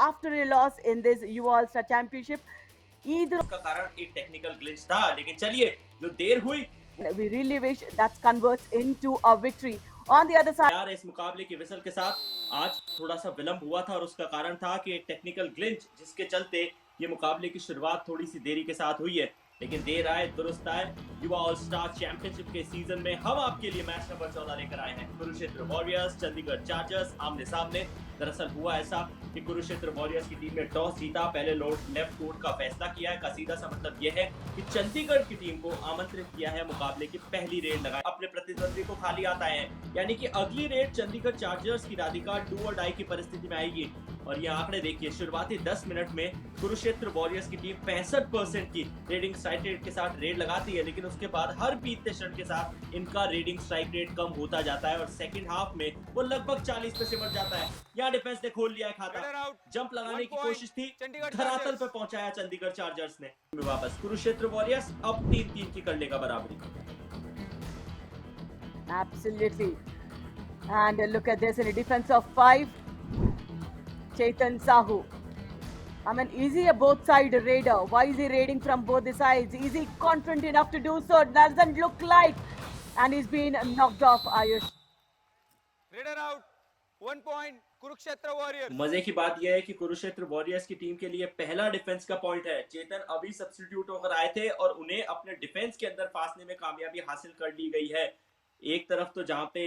after a loss in this Yuva All-Star Championship. Either उसका कारण एक टेक्निकल ग्लिच था, लेकिन चलिए जो देर हुई we really wish that converts into a victory. On the other side, यार इस मुकाबले की विसल के साथ आज थोड़ा सा विलंब हुआ था और उसका कारण था कि एक टेक्निकल ग्लिच जिसके चलते ये मुकाबले की शुरुआत थोड़ी सी देरी के साथ हुई है, लेकिन देर आए दुरुस्त आए। युवा ऑल स्टार चैंपियनशिप के सीजन में हम आपके लिए मैच नंबर 14 लेकर आए हैं। कुरुक्षेत्र वॉरियर्स चंडीगढ़ चार्जर्स आमने सामने। दरअसल हुआ ऐसा कि कुरुक्षेत्र वॉरियर्स की टीम ने टॉस जीता, पहले लेफ्ट कोर्ट का फैसला किया है। का सीधा सा मतलब यह है कि चंडीगढ़ की टीम को आमंत्रित किया है मुकाबले की पहली रेड लगाए, अपने प्रतिद्वंदी को खाली आता है, यानी कि अगली रेड चंडीगढ़ चार्जर्स की राधिका डू और डाई की परिस्थिति में आएगी। और ये आंकड़े देखिए, शुरुआती 10 मिनट में कुरुक्षेत्र वॉरियर्स की टीम 65% की रेडिंग स्ट्राइक रेट के साथ रेड लगाती है, लेकिन उसके बाद हर बीतते क्षण के साथ इनका रेडिंग स्ट्राइक रेट कम होता जाता है और सेकंड हाफ में वो लगभग 40 पे सिमट जाता है। यहाँ डिफेंस ने खोल लिया है खाता, जंप लगाने की कोशिश थी, धरातल पे पहुंचाया चंडीगढ़ चार्जर्स ने। वापस कुरुक्षेत्र वॉरियर्स अब 3-3 की कर लेगा बराबरी। absolutely. And look at this, in a defense of 5, Chetan Sahu. I mean, is he a both side raider? Why is he raiding from both the sides? Is he confident enough to do so? Doesn't look like. And he's been knocked off, Ayush. Raider out. 1 point. Kurukshetra warriors. मजे की बात यह है कि Kurukshetra warriors की team के लिए पहला डिफेंस का पॉइंट है। चेतन अभी सब्स्टिट्यूट होकर आए थे और उन्हें अपने डिफेंस के अंदर फासने में कामयाबी हासिल कर ली गई है। एक तरफ तो जहां पे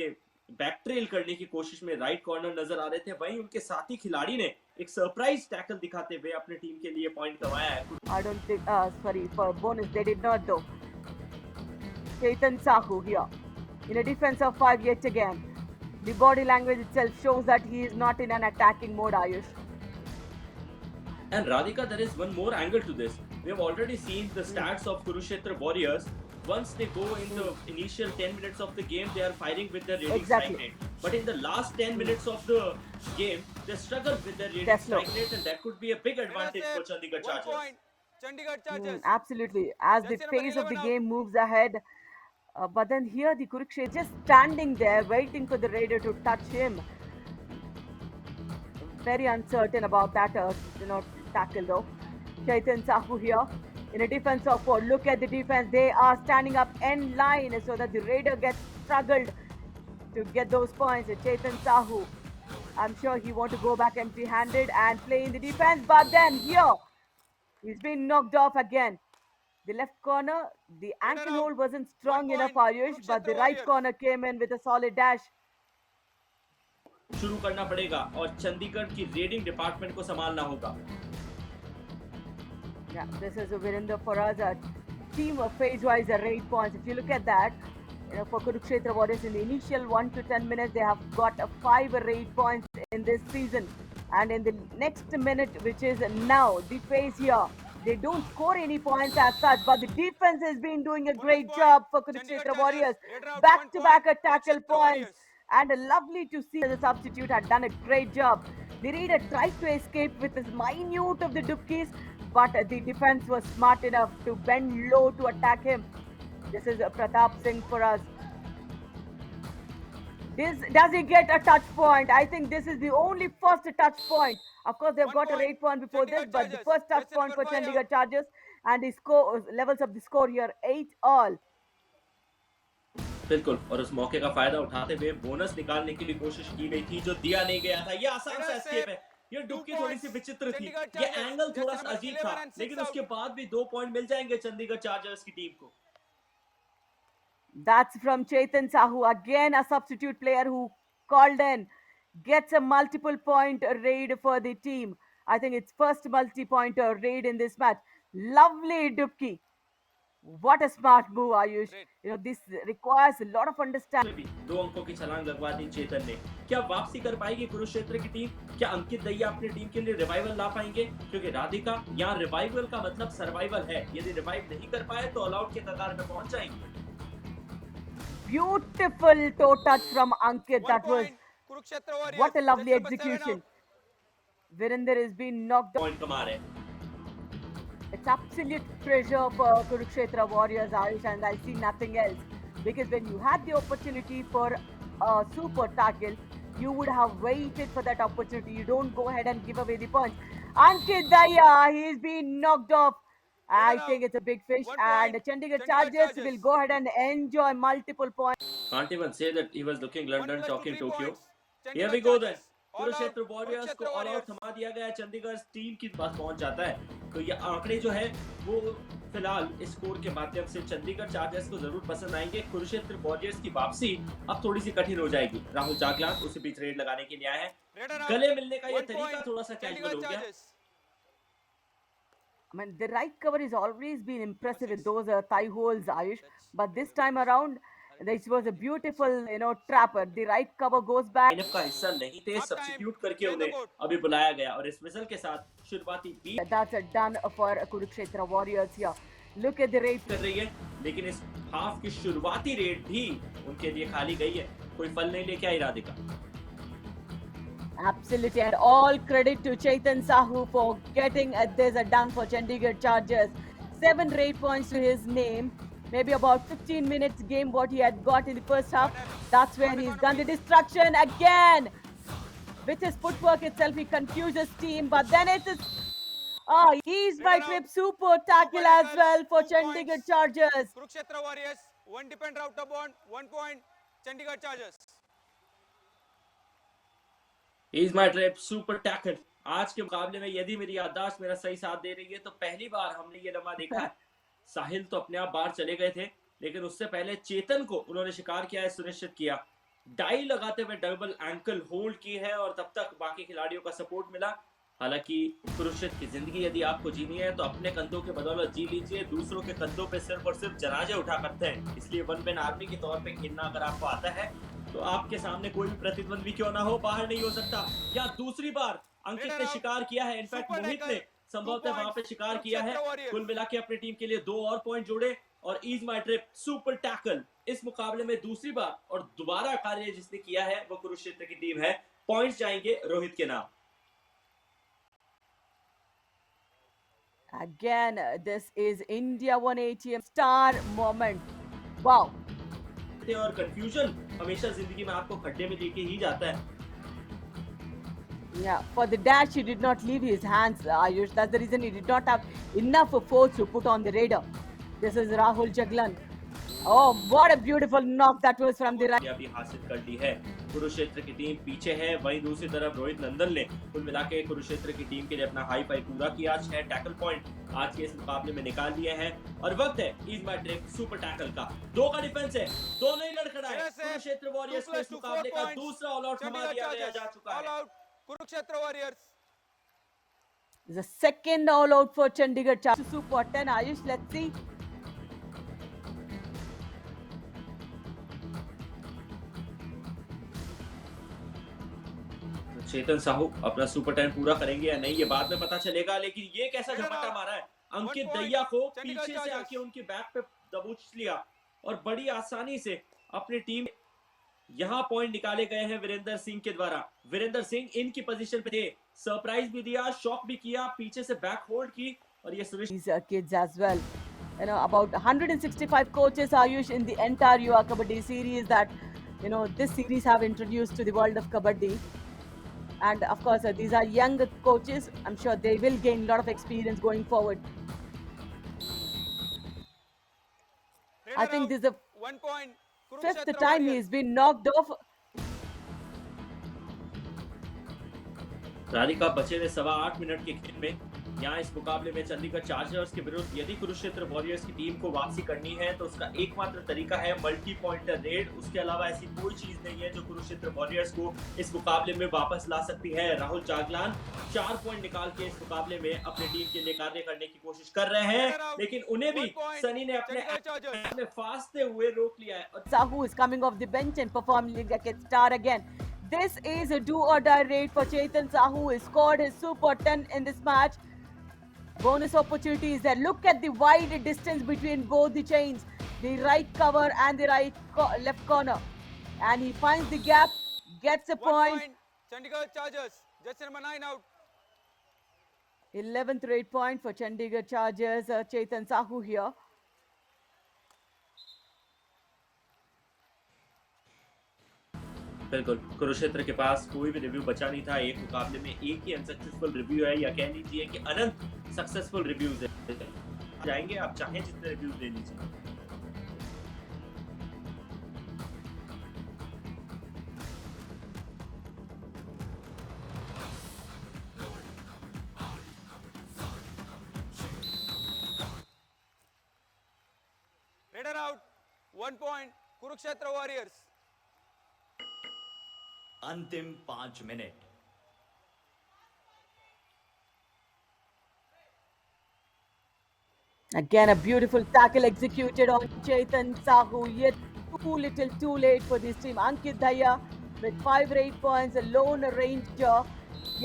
बैक ट्रेल करने की कोशिश में राइट कॉर्नर नजर आ रहे थे, वहीं उनके साथी खिलाड़ी ने एक सरप्राइज टैकल दिखाते हुए अपने टीम के लिए पॉइंट कमाया है। I don't think, sorry, for bonus, they did not though. Chetan Sahu here. In a defense of 5 yet again. The body language itself shows that he is not in an attacking mode, Ayush. And Radhika, there is one more angle to this. We have already seen the stats of Kurukshetra Warriors. Once they go in the initial 10 minutes of the game, they are firing with their rating Exactly. strike rate. But in the last 10 minutes of the game, they struggle with their rating strike rate, and that could be a big advantage for Chandigarh 1 Chargers. point. Chandigarh Chargers. Absolutely. As the Jersey number pace of the 11 out. game moves ahead, but then here the Kurukshetra just standing there waiting for the raider to touch him. Very uncertain about that, tackle though. Chetan Sahu here in a defense of 4. Look at the defense. They are standing up end line so that the raider gets struggled to get those points. Chetan Sahu, I'm sure he want to go back empty-handed and play in the defense, but then here he's been knocked off again. The left corner, the ankle hold wasn't strong 1 enough, point. Ayush, but the Kurukshetra right Warriors. corner came in with a solid dash. शुरू करना पड़ेगा और चंडीगढ़ की raiding department को संभालना होगा। Yeah, this is a Virender for us. A team of phase-wise are 8 points. If you look at that, for Kurukshetra Warriors in the initial 1 to 10 minutes, they have got 5 or 8 points in this season. And in the next minute, which is now, the phase here, they don't score any points as such, but the defense has been doing a great job for Kurukshetra Warriors. Back-to-back tackle points. And lovely to see the substitute had done a great job. The raider tried to escape with this minute of the dupkis, but the defense was smart enough to bend low to attack him. This is Pratap Singh for us. Does he get a touch point? I think this is the only first touch point. Of course, they've got a 8 point before this, but the first touch point for Chandigarh Chargers, and the score levels of the score here 8-all. बिल्कुल, और उस मौके का फायदा उठाते हुए bonus निकालने की भी कोशिश की गई थी जो दिया नहीं गया था। ये आसान सा एस्केप है। ये डुबकी थोड़ी सी विचित्र थी, ये एंगल थोड़ा सा अजीब था, लेकिन उसके बाद भी 2 पॉइंट मिल जाएंगे चंडीगढ़ चार्जर्स की टीम को। That's from Chetan Sahu, again a substitute player who called in, gets a multiple point raid for the team. I think it's first multi-point raid in this match. Lovely Dupki. What a smart move, Ayush. This requires a lot of understanding. 2 अंकों की छलांग लगवा दी चेतन ने। क्या वापसी कर पाएगी कुरुक्षेत्र की टीम? क्या अंकित दहिया अपनी टीम के लिए रिवाइवल ला पाएंगे? क्योंकि राधिका, यहाँ रिवाइवल का मतलब सर्वाइवल है। यदि रिवाइव नहीं कर पाए तो ऑल आउट के कगार में पहुंच जाएंगे। Beautiful toe touch from Ankit. That was what a lovely execution. Virender has been knocked point कमा रहे। It's absolute pressure for Kurukshetra Warriors, Ayush, and I see nothing else. Because when you had the opportunity for a super tackle, You would have waited for that opportunity. You don't go ahead and give away the punch. Ankit Daya, he's been knocked off. I Ridden think out. it's a big fish, 1 and point. Chandigarh Chandigarh Chargers will Chargers. go ahead and enjoy multiple points. Can't even say that he was looking 1 London, plus 2, talking 3 Tokyo. points. Here we Chandigarh go then. Chargers. All out. Kurukshetra warriors को Kurukshetra all out Warriors. थमा दिया गया है, Chandigarh team के पास पहुंच जाता है। तो ये आंकड़े जो है वो फिलहाल इस स्कोर के माध्यम से चंडीगढ़ चार्जर्स को जरूर पसंद आएंगे। कुरुक्षेत्र वॉरियर्स की वापसी अब थोड़ी सी कठिन हो जाएगी। राहुल जागलान उसी बीच रेड लगाने के लिए आए हैं। Ridden out. गले मिलने का ये 1 तरीका point. थोड़ा सा कैजुअल Chandigarh हो गया। Chargers. I mean, the right cover has always been impressive with those thigh holes, Ayush. But this time around, this was a beautiful, trapper. The right cover goes back. Lineup का हिस्सा नहीं थे, Half time. Substitute करके Change the उन्हें court. अभी बुलाया गया और इस विजल के साथ शुरुआती beat That's done for Kurukshetra Warriors here. Look at the rate. कर रही है, लेकिन इस हाफ की शुरुआती रेट भी उनके लिए खाली गई है। कोई फल नहीं लेके आई Radhika. Absolutely, and all credit to Chaitan Sahu for getting this done for Chandigarh Chargers. 7 rate points to his name. Maybe about 15 minutes game what he had got in the first half. That's where he's done the destruction again. With his footwork itself, he confuses team, but then he's by trip super tackle as well for Chandigarh Chargers. Kurukshetra Warriors. 1 depend out of bond. 1 point. Chandigarh Chargers. Is my trip super tackle. आज के मुकाबले में यदि मेरी याददाश्त मेरा सही साथ दे रही है तो पहली बार हमने ये लम्हा देखा है। साहिल तो अपने आप बाहर चले गए थे, लेकिन उससे पहले चेतन को उन्होंने शिकार किया है, सुनिश्चित किया। डाई लगाते हुए डबल एंकल होल्ड की है और तब तक बाकी खिलाड़ियों का सपोर्ट मिला। हालांकि कुरुक्षेत्र की जिंदगी यदि आपको जीनी है तो अपने कंधों के बदौलत जी लीजिए, दूसरों के कंधों पे सिर्फ और सिर्फ जनाजे उठा करते हैं। इसलिए वन मैन आर्मी के तौर पे खेलना अगर आपको आता है तो आपके सामने कोई भी प्रतिद्वंदी क्यों ना हो, बाहर नहीं हो सकता। या दूसरी बार अंकित ने शिकार किया है, इनफैक्ट मोहित ने संभवतः वहां पे शिकार किया है। कुल मिला के अपनी टीम के लिए 2 और पॉइंट जोड़े और EaseMyTrip super tackle इस मुकाबले में दूसरी बार और दोबारा कार्य जिसने किया है वो कुरुक्षेत्र की टीम है। पॉइंट्स जाएंगे रोहित के नाम। Again, this is India 180 star moment. Wow. और कंफ्यूजन हमेशा जिंदगी में आपको खड्डे में लेके ही जाता है। Yeah, for the dash, he did not leave his hands, Ayush. That's the reason he did not have enough force to put on the radar. This is Rahul Jaglan. Oh, what a beautiful knock that was from the right. अभी हासिल कर ली है। कुरुक्षेत्र की team पीछे है, वहीं दूसरी तरफ रोहित नंदन ने कुल मिला के कुरुक्षेत्र की टीम के लिए अपना हाई फाई पूरा किया। 6 टैकल पॉइंट आज के इस मुकाबले में निकाल लिए हैं और वक्त है is my trip super tackle का। 2 का डिफेंस है, दोनों ही लड़खड़ाए। कुरुक्षेत्र वॉरियर्स को इस मुकाबले का दूसरा ऑल आउट थमा दिया जा चुका है। All out. Kurukshetra Warriors. The second all out for Chandigarh Chargers. Super 10, Ayush. Let's see. चेतन साहू अपना सुपर 10 पूरा करेंगे या नहीं ये बाद में पता चलेगा, लेकिन ये कैसा झपट्टा मारा है अंकित दहिया को, पीछे से आके उनके बैक पे दबोच लिया और बड़ी आसानी से अपनी टीम यहाँ पॉइंट निकाले गए हैं वीरेंद्र सिंह के द्वारा। वीरेंद्र सिंह इनकी पोजीशन पे थे, सरप्राइज भी दिया, शॉक भी किया, पीछे से बैक होल्ड की और ये These kids as well. About 165 coaches, Ayush, in the entire UA Kabaddi series that, this series have introduced to the world of Kabaddi. And of course, these are young coaches. I'm sure they will gain a lot of experience going forward. I think this is the 1 point. fifth Kurukshetra time Warriors. he's been knocked off. Radhika बचे हुए 8.25 minute के खेल में यहाँ इस मुकाबले में Chandigarh chargers के विरुद्ध यदि कुरुक्षेत्र वॉरियर्स की टीम को वापसी करनी है तो उसका एकमात्र तरीका है मल्टी पॉइंटर रेड। उसके अलावा ऐसी कोई चीज नहीं है जो कुरुक्षेत्र वॉरियर्स को इस मुकाबले में वापस ला सकती है। राहुल जागलान 4 पॉइंट निकाल के इस मुकाबले में अपनी टीम के लिए कार्य करने की कोशिश कर रहे हैं, लेकिन उन्हें भी सनी ने अपने फासते हुए रोक लिया है। Sahu is coming off the bench and performing like a star again. This is a do or die raid for Chaitan Sahu. He scored his super 10 in this match. Bonus opportunities there. Look at the wide distance between both the chains. The right cover and the left corner. And he finds the gap, gets a 1 point. Chandigarh Chargers. Just number 9 out. 11th rate point for Chandigarh Chargers. Chaitan Sahu here. बिल्कुल, कुरुक्षेत्र के पास कोई भी review बचा नहीं था। एक मुकाबले में एक ही अनसक्सेसफुल रिव्यू है, या कह लीजिए कि अनंत सक्सेसफुल रिव्यूज़ है। जाएँगे, आप चाहें जितने रिव्यूज़ ले लीजिए। Raider out. 1 point. Kurukshetra Warriors. अंतिम 5 minute. Again, a beautiful tackle executed on Chetan Sahu. Yet too little, too late for this team. Ankit Daya with 5 or 8 points, a lone ranger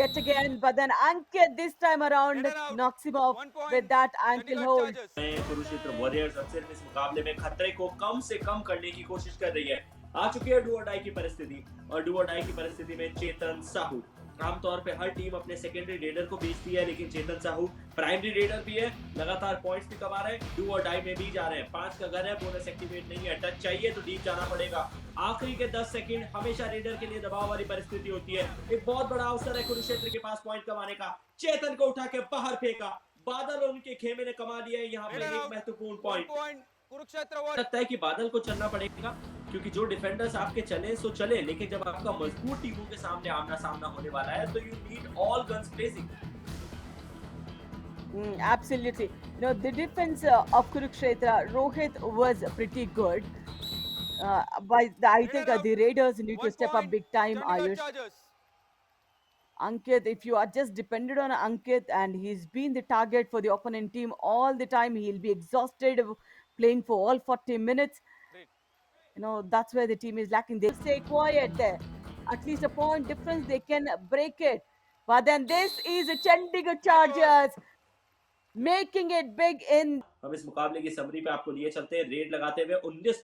yet again. But then Ankit this time around Raider out. knocks him off 1 point. with that ankle Chandigarh hold. Chargers. Kurukshetra warriors अब सिर्फ इस मुकाबले में खतरे को कम से कम करने की कोशिश कर रही है। आ चुकी है डू और डाई की परिस्थिति, और डू और डाई की परिस्थिति में चेतन साहू। आमतौर पे हर टीम अपने सेकेंडरी रेडर को बेचती है, लेकिन चेतन साहू प्राइमरी रेडर भी है, लगातार पॉइंट्स भी कमा रहे हैं, डू और डाई में भी जा रहे हैं। 5 का घर है, बोनस एक्टिवेट नहीं है, टच चाहिए तो डीप जाना पड़ेगा। आखिरी के 10 सेकंड हमेशा रेडर के लिए दबाव वाली परिस्थिति होती है। एक बहुत बड़ा अवसर है कुरुक्षेत्र के पास पॉइंट कमाने का। चेतन को उठा के बाहर फेंका, बादल और उनके खेमे ने कमा लिया है यहाँ पे Raider एक out. महत्वपूर्ण 1 पॉइंट। point. Kurukshetra Warriors. लगता है कि बादल को चलना पड़ेगा, क्योंकि जो डिफेंडर्स आपके चले सो चले, लेकिन जब आपका मजबूत टीमों के सामने आमना सामना होने वाला है तो you need all guns blazing. Absolutely. No, the defense of Kurukshetra, Rohit was pretty good. But I think the Raiders need to 1 step up point. big time, Chandigarh Ayush. Chargers. Ankit, if you are just dependent on Ankit and he's been the target for the opponent team all the time, he'll be exhausted playing for all 40 minutes. Great. That's where the team is lacking. They stay quiet there. At least a point difference, they can break it. But then this is a Chandigarh Chargers making it big in हम इस मुकाबले की summary पे आपको लिए चलते हैं। Red लगाते हुए 19